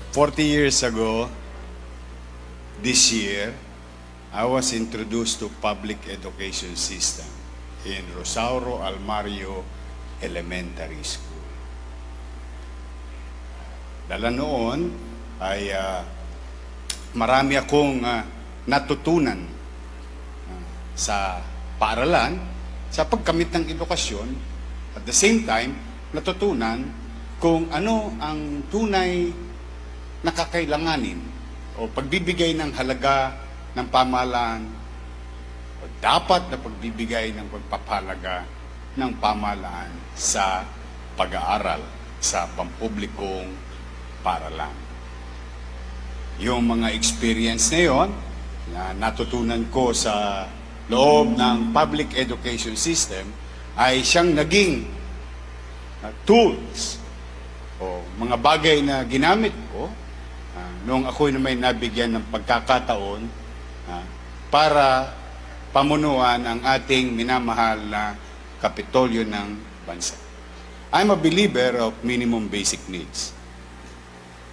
40 years ago, this year, I was introduced to public education system in Rosauro Almario Elementary School. Dala noon ay marami akong natutunan sa paaralan, sa pagkamit ng edukasyon. At the same time, natutunan kung ano ang tunay na kakailanganin o pagbibigay ng halaga ng pamahalaan o dapat na pagbibigay ng pagpapahalaga ng pamahalaan sa pag-aaral sa pampublikong paaralan. Yung mga experience na yon na natutunan ko sa loob ng public education system ay siyang naging tools o mga bagay na ginamit ko noong ako'y na may nabigyan ng pagkakataon para pamunuan ang ating minamahal na kapitolyo ng bansa. I'm a believer of minimum basic needs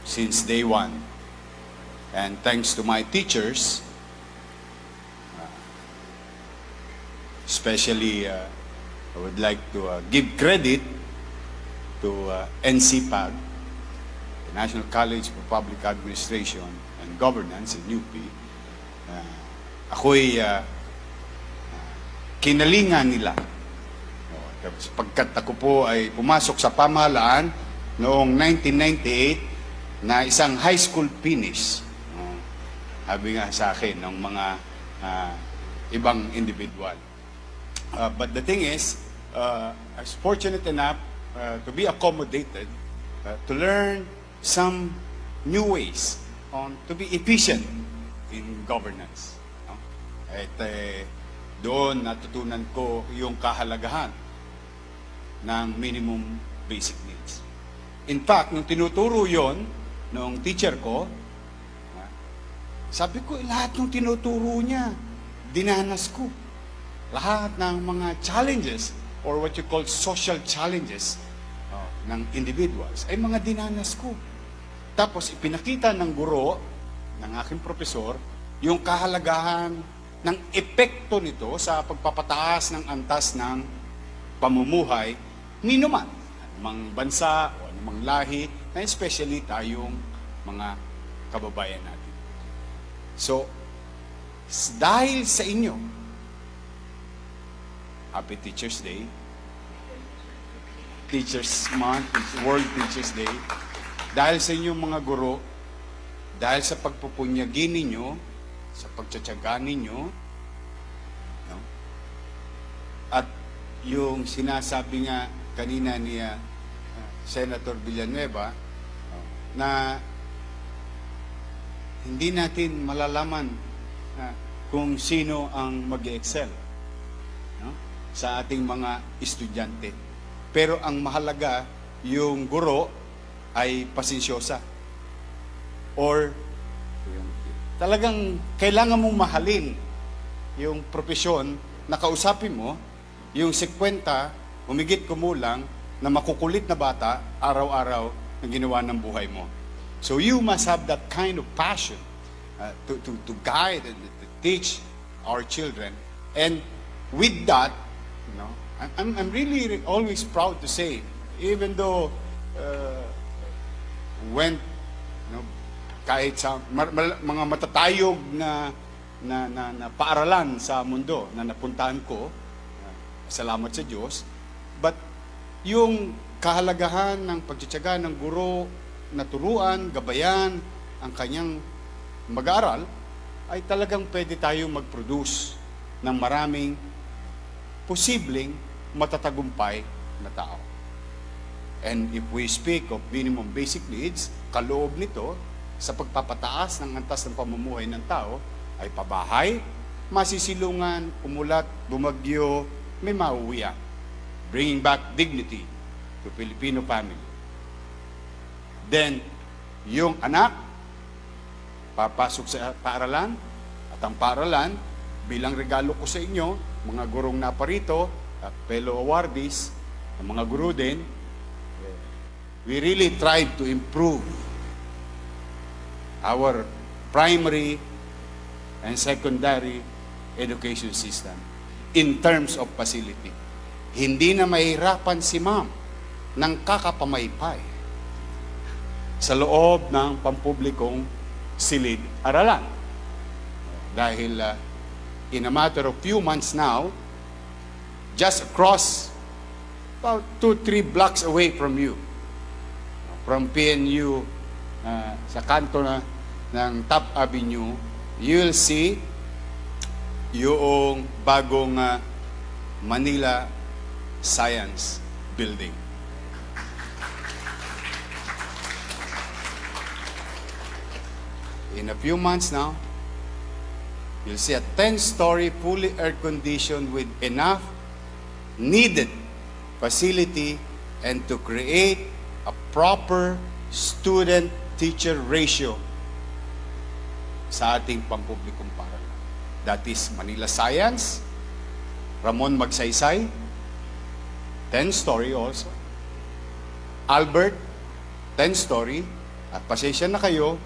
since day one. And thanks to my teachers, especially I would like to give credit to NCPAG, the National College for Public Administration and Governance in UP. Ako'y kinalingan nila. Pagkat ako po ay pumasok sa pamahalaan noong 1998 na isang high school finish. Sabi nga sa akin ng mga ibang individual. But the thing is, I was fortunate enough to be accommodated, to learn some new ways to be efficient in governance. No? At doon natutunan ko yung kahalagahan ng minimum basic needs. In fact, nung tinuturo yon nung teacher ko, sabi ko, lahat ng tinuturo niya, dinanas ko. Lahat ng mga challenges or what you call social challenges ng individuals ay mga dinanas ko. Tapos ipinakita ng guro, ng aking profesor, yung kahalagahan ng epekto nito sa pagpapataas ng antas ng pamumuhay ni naman, anumang bansa o anumang lahi, na especially tayong mga kababayan natin. So, dahil sa inyo, Happy Teacher's Day, Teachers Month, World Teachers Day, dahil sa inyong mga guro, dahil sa pagpupunyagi ninyo, sa pagtsatsaga ninyo, no? At yung sinasabi nga kanina ni Senator Villanueva, na hindi natin malalaman kung sino ang mag-excel, no? Sa ating mga estudyante. Pero ang mahalaga, yung guro ay pasensyosa. Or talagang kailangan mong mahalin yung propesyon na kausapin mo, yung 50, humigit kumulang, na makukulit na bata, araw-araw na ginawa ng buhay mo. So you must have that kind of passion to guide and to teach our children. And with that, you know, I'm really always proud to say, even though when kahit sa mga matatayog na paaralan sa mundo na napuntahan ko, salamat sa Diyos, but yung kahalagahan ng pagtsatsaga ng guro na turuan, gabayan ang kanyang mag-aaral, ay talagang pwede tayong mag-produce ng maraming posibleng matatagumpay na tao. And if we speak of minimum basic needs, kaloob nito sa pagpapataas ng antas ng pamumuhay ng tao ay pabahay, masisilungan, umulat, bumagyo, may mauwian. Bringing back dignity to Filipino family. Then, yung anak, papasok sa paaralan, at ang paaralan, bilang regalo ko sa inyo, mga gurong naparito, at fellow awardees, mga guro din, we really tried to improve our primary and secondary education system in terms of facility. Hindi na mahirapan si ma'am ng kakapamaypay sa loob ng pampublikong silid-aralan. Dahil in a matter of few months now, just across about 2-3 blocks away from you, from PNU, sa kanto ng Top Avenue, you'll see yung bagong Manila Science Building. In a few months now, you'll see a 10-story fully air-conditioned with enough needed facility and to create a proper student-teacher ratio sa ating pampublikong paaralan. That is Manila Science, Ramon Magsaysay, 10-story also. Albert, 10-story. At pasensya na kayo,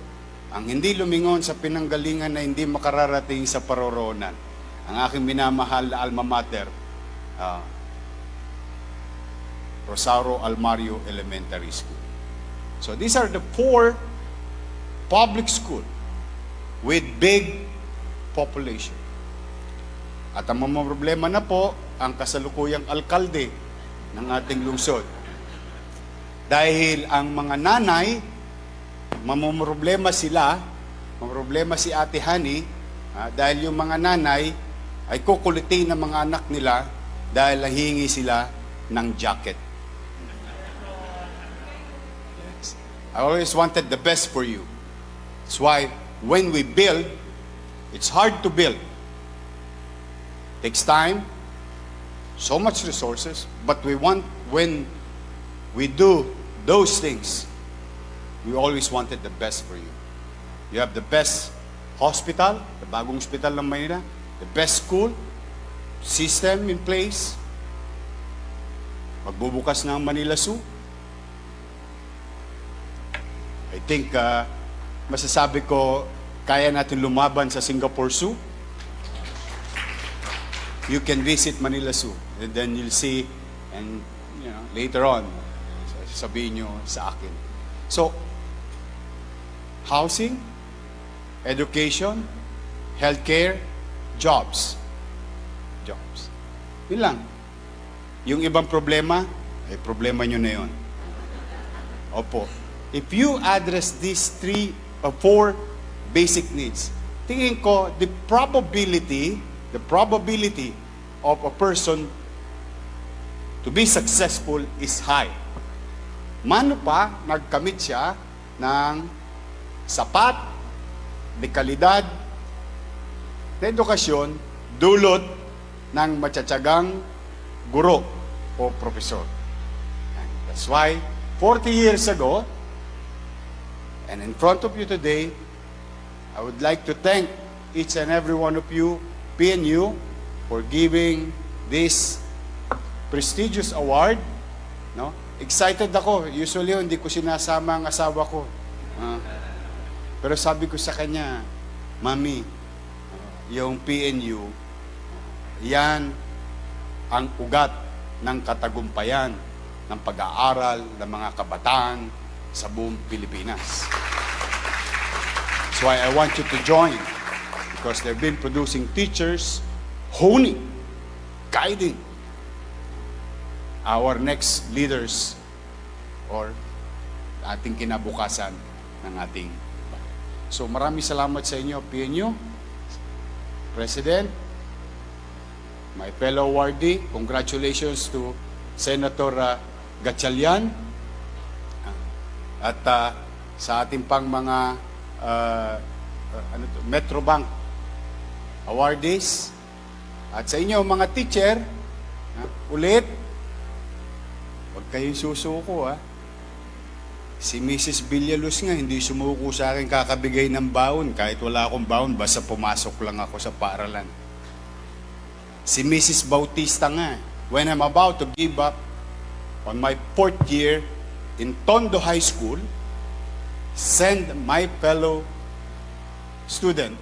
ang hindi lumingon sa pinanggalingan na hindi makararating sa paroroonan. Ang aking minamahal na alma mater, Rosario Almario Elementary School. So these are the 4 public school with big population. At ang mga problema na po, ang kasalukuyang alkalde ng ating lungsod. Dahil ang mga nanay, mamumroblema sila, mamumroblema si Ate Hani, dahil yung mga nanay ay kukulitin ng mga anak nila dahil nahingi sila ng jacket. Yes. I always wanted the best for you. That's why when we build, it's hard to build. Takes time, so much resources, but we want, when we do those things, we always wanted the best for you. You have the best hospital, the bagong hospital ng Manila, the best school, system in place. Magbubukas na ang Manila Zoo. I think, masasabi ko, kaya natin lumaban sa Singapore Zoo. You can visit Manila Zoo, and then you'll see, and later on, sabihin nyo sa akin. So, housing, education, healthcare, jobs. Jobs. Yun lang. Yung ibang problema, ay problema nyo na yun. Opo. If you address these 3 or 4 basic needs, tingin ko, the probability of a person to be successful is high. Mano pa, nagkamit siya ng sapat, de kalidad, na edukasyon, dulot ng matsatsagang guro o profesor. And that's why, 40 years ago, and in front of you today, I would like to thank each and every one of you, PNU, for giving this prestigious award. No? Excited ako. Usually, hindi ko sinasama ang asawa ko. Pero sabi ko sa kanya, Mami, yung PNU, yan ang ugat ng katagumpayan ng pag-aaral ng mga kabataan sa buong Pilipinas. That's why I want you to join, because they've been producing teachers, honing, guiding our next leaders or ating kinabukasan ng ating bayan. So maraming salamat sa inyo, PNU, President, my fellow awardee. Congratulations to Senator Gatchalian at sa ating pang mga Metrobank awardees at sa inyo mga teacher, ulit, huwag kayong susuko Si Mrs. Villaluz nga, hindi sumuko sa akin kakabigay ng baon. Kahit wala akong baon, basta pumasok lang ako sa paaralan. Si Mrs. Bautista nga, when I'm about to give up on my 4th year in Tondo High School, send my fellow student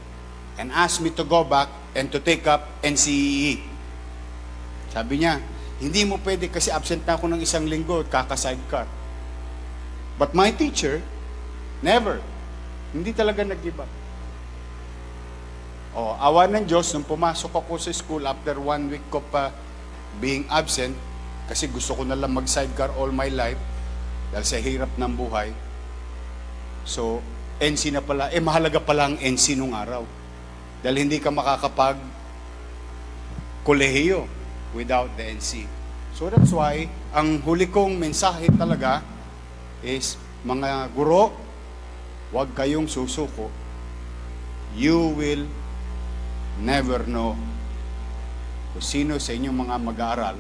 and asked me to go back and to take up NCEE. Sabi niya, hindi mo pwede kasi absent na ako ng isang linggo at kaka-sidecar. But my teacher, never. Hindi talaga nag-give up. Oh, awa ng Diyos, nung pumasok ako sa school after 1 week of being absent, kasi gusto ko na lang mag-sidecar all my life, dahil sa hirap ng buhay. So, NC na pala, mahalaga pala ang NC nung araw. Dahil hindi ka makakapag kolehiyo without the NC. So that's why, ang huli kong mensahe talaga is, mga guro, huwag kayong susuko. You will never know kung sino sa inyong mga mag-aaral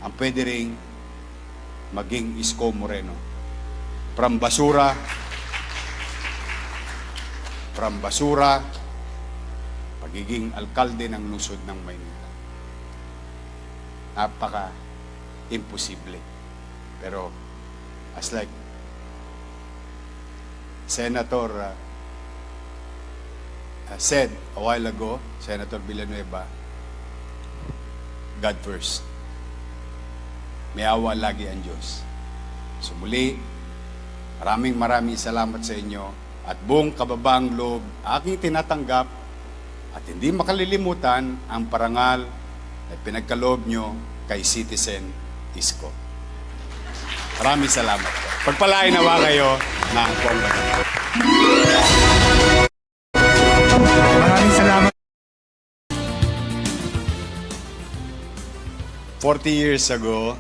ang pwede ring maging Isko Moreno. From basura, pagiging alkalde ng lungsod ng Maynila. Napaka-imposible. Pero, as like Senator said a while ago, Senator Villanueva, God first. May awa lagi ang Diyos. So muli, maraming salamat sa inyo at buong kababaang loob aking tinatanggap at hindi makalilimutan ang parangal na pinagkaloob nyo kay Citizen Isko. Maraming salamat po. Pagpalain nawa kayo ng Congress. Maraming salamat. 40 years ago,